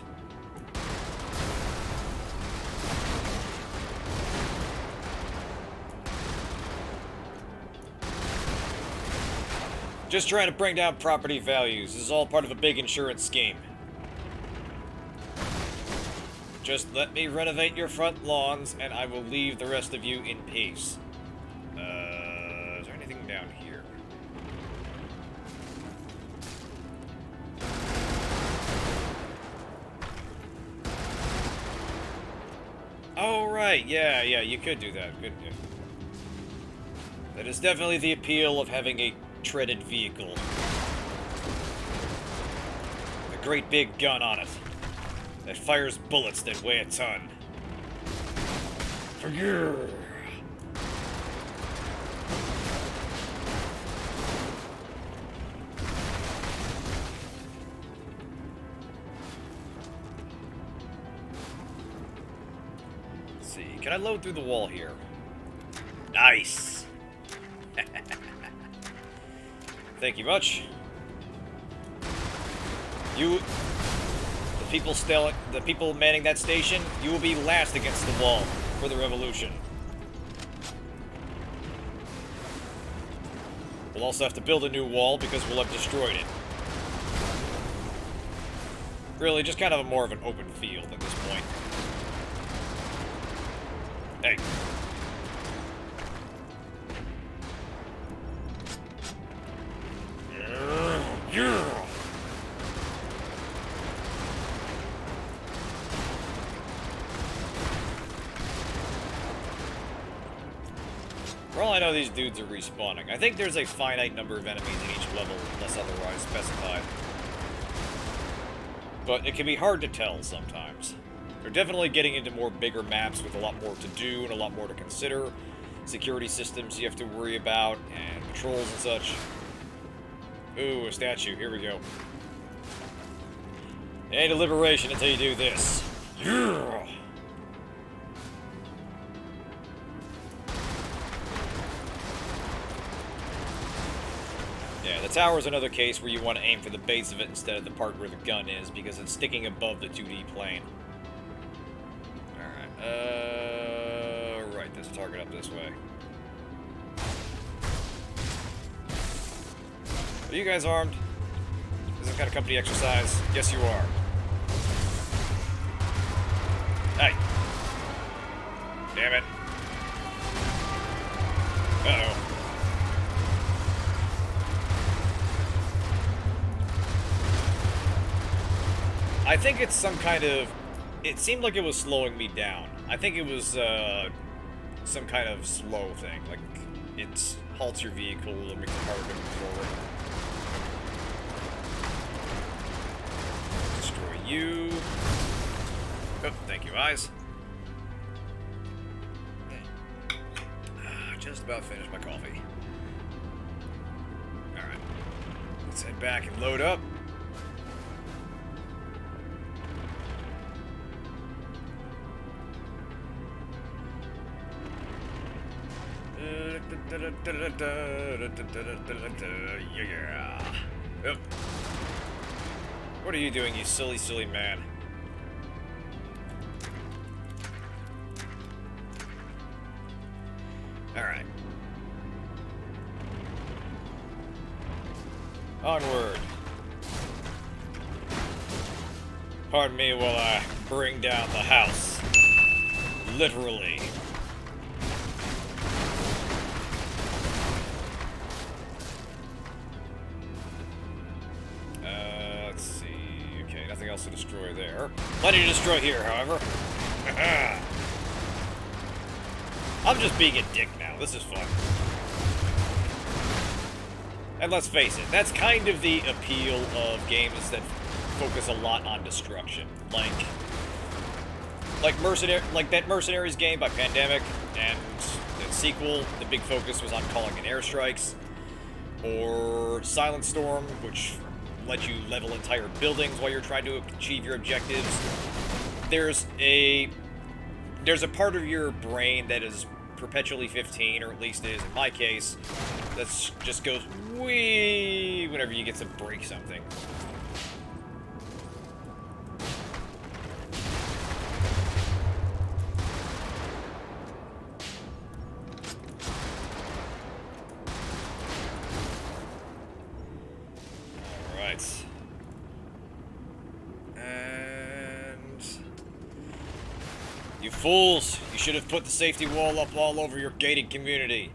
Just trying to bring down property values. This is all part of a big insurance scheme. Just let me renovate your front lawns, and I will leave the rest of you in peace. Is there anything down here? Oh, right. Yeah, you could do that, couldn't you? That is definitely the appeal of having a treaded vehicle. A great big gun on it that fires bullets that weigh a ton. For you. Let's see. Can I load through the wall here? Nice. Thank you much. You, the people manning that station, you will be last against the wall for the revolution. We'll also have to build a new wall because we'll have destroyed it. Really, just kind of more of an open field at this point. Hey. Yeah. For all I know, these dudes are respawning. I think there's a finite number of enemies in each level, unless otherwise specified. But it can be hard to tell sometimes. They're definitely getting into more bigger maps with a lot more to do and a lot more to consider. Security systems you have to worry about, and patrols and such. Ooh, a statue. Here we go. Ain't a liberation until you do this. Yeah! Yeah, the tower is another case where you want to aim for the base of it instead of the part where the gun is, because it's sticking above the 2D plane. Alright, right, there's a target up this way. Are you guys armed? Is this kind of company exercise? Yes, you are. Hey. Damn it. Uh-oh. I think it's some kind of... It seemed like it was slowing me down. I think it was, some kind of slow thing. Like, it halts your vehicle and makes it harder to move forward. Destroy you. Oh, thank you, eyes. Just about finished my coffee. Alright. Let's head back and load up. Yeah. Yep. What are you doing, you silly, silly man? Alright. Onward. Pardon me while I bring down the house. Literally. Let's see. Okay, nothing else to destroy there. Plenty to destroy here, however. I'm just being a dick now. This is fun. And let's face it, that's kind of the appeal of games that focus a lot on destruction. Like that Mercenaries game by Pandemic, and the sequel, the big focus was on calling in airstrikes. Or Silent Storm, which lets you level entire buildings while you're trying to achieve your objectives. There's a part of your brain that is perpetually 15, or at least is in my case, that just goes wee whenever you get to break something. Alright. And... you fools! You should have put the safety wall up all over your gated community.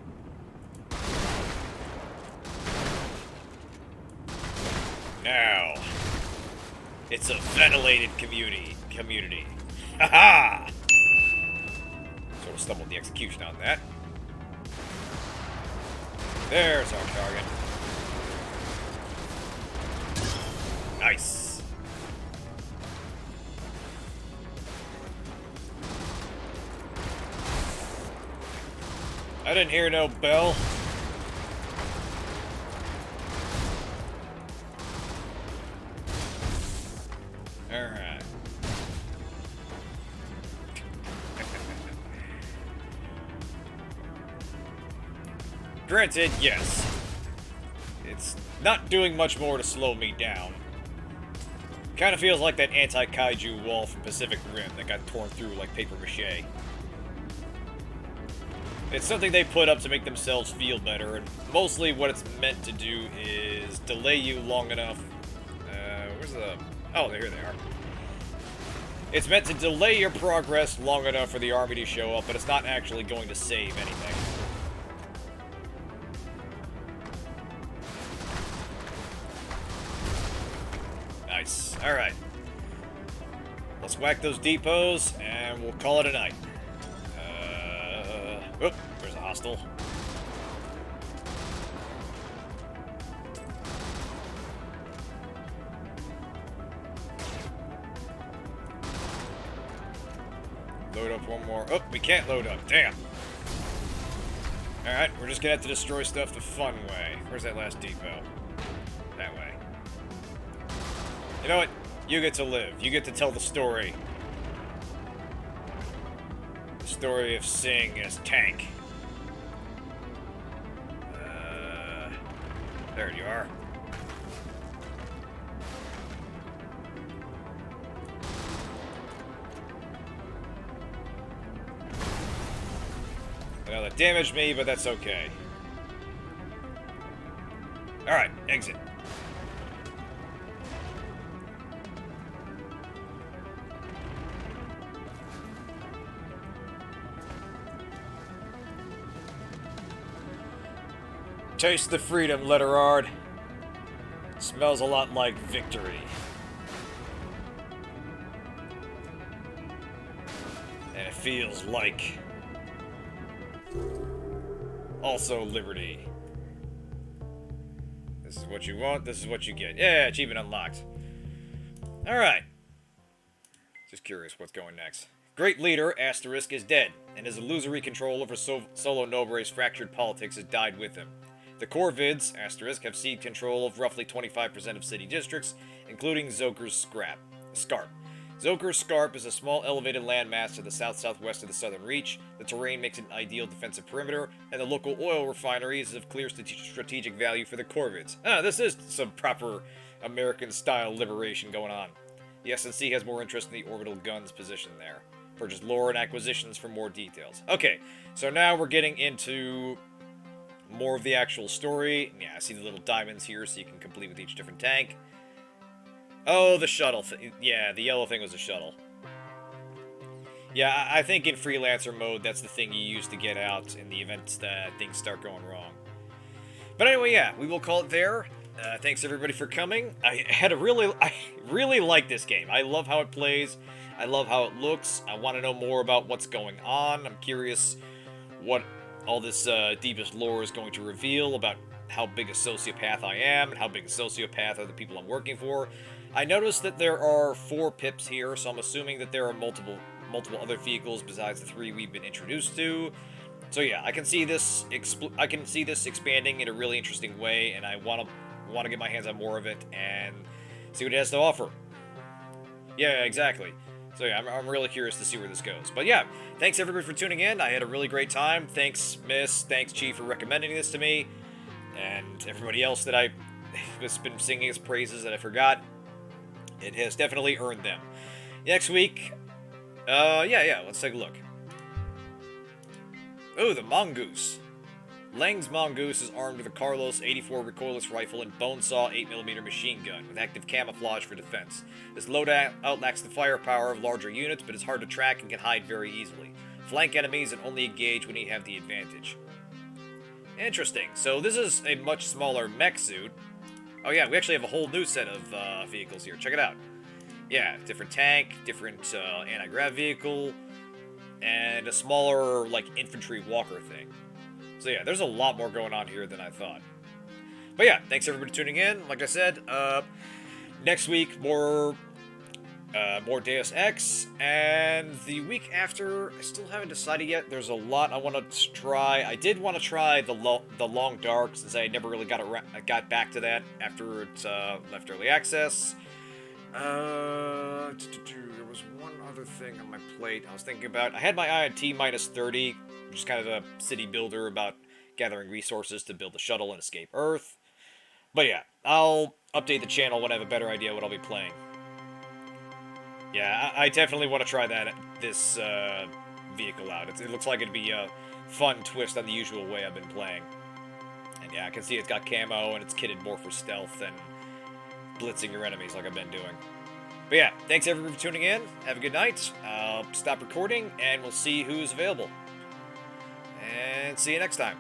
Now, it's a ventilated community. Haha! Sort of stumbled the execution on that. There's our target. Nice. I didn't hear no bell. Alright. Granted, yes. It's not doing much more to slow me down. Kind of feels like that anti-kaiju wall from Pacific Rim that got torn through like paper mache. It's something they put up to make themselves feel better, and mostly what it's meant to do is delay you long enough. Where's the... oh, here they are. It's meant to delay your progress long enough for the army to show up, but it's not actually going to save anything. Nice. Alright. Let's whack those depots, and we'll call it a night. Oop, there's a hostile. Load up one more. Oh, we can't load up. Damn. Alright, we're just gonna have to destroy stuff the fun way. Where's that last depot? That way. You know what? You get to live. You get to tell the story. The story of Singh as tank. There you are. Well, that damaged me, but that's okay. Alright, exit. Taste the freedom, Letterard. Smells a lot like victory. And it feels like... also liberty. This is what you want, this is what you get. Yeah, achievement unlocked. Alright. Just curious what's going next. Great leader, Asterisk, is dead, and his illusory control over Solo Nobre's fractured politics has died with him. The Corvids, Asterisk, have seized control of roughly 25% of city districts, including Zoker's Scarp. Zoker's Scarp is a small elevated landmass to the south-southwest of the southern reach. The terrain makes it an ideal defensive perimeter, and the local oil refinery is of clear strategic value for the Corvids. This is some proper American-style liberation going on. The SNC has more interest in the orbital guns positioned there. Purchase lore and acquisitions for more details. Okay, so now we're getting into more of the actual story. Yeah, I see the little diamonds here, so you can complete with each different tank. Oh, the shuttle. Yeah, the yellow thing was a shuttle. Yeah, I think in freelancer mode, that's the thing you use to get out in the event that things start going wrong. But anyway, yeah, we will call it there. Thanks everybody for coming. I really like this game. I love how it plays. I love how it looks. I want to know more about what's going on. I'm curious what all this deepest lore is going to reveal about how big a sociopath I am and how big a sociopath are the people I'm working for. I noticed that there are 4 pips here, so I'm assuming that there are multiple other vehicles besides the 3 we've been introduced to. So yeah, I can see this expanding in a really interesting way, and I want to get my hands on more of it and see what it has to offer. Yeah, exactly. So yeah, I'm really curious to see where this goes. But yeah, thanks everybody for tuning in. I had a really great time. Thanks, thanks, Chief, for recommending this to me, and everybody else that I has been singing his praises that I forgot. It has definitely earned them. Next week, yeah, let's take a look. Oh, the Mongoose. Lang's Mongoose is armed with a Carlos 84 recoilless rifle and Bonesaw 8mm machine gun, with active camouflage for defense. This loadout lacks the firepower of larger units, but is hard to track and can hide very easily. Flank enemies and only engage when you have the advantage. Interesting. So this is a much smaller mech suit. Oh yeah, we actually have a whole new set of vehicles here. Check it out. Yeah, different tank, different anti-grav vehicle, and a smaller, like, infantry walker thing. So yeah, there's a lot more going on here than I thought. But yeah, thanks everybody for tuning in. Like I said, next week, more Deus Ex, and the week after, I still haven't decided yet. There's a lot I want to try. I did want to try the Long Dark, since I never really got back to that after it left early access. There was one other thing on my plate I was thinking about. I had my eye on T-30, which is kind of a city builder about gathering resources to build a shuttle and escape Earth. But yeah, I'll update the channel when I have a better idea what I'll be playing. Yeah, I definitely want to try this vehicle out. It looks like it'd be a fun twist on the usual way I've been playing. And yeah, I can see it's got camo and it's kitted more for stealth and blitzing your enemies like I've been doing. But yeah, thanks everybody for tuning in. Have a good night. I'll stop recording and we'll see who's available. And see you next time.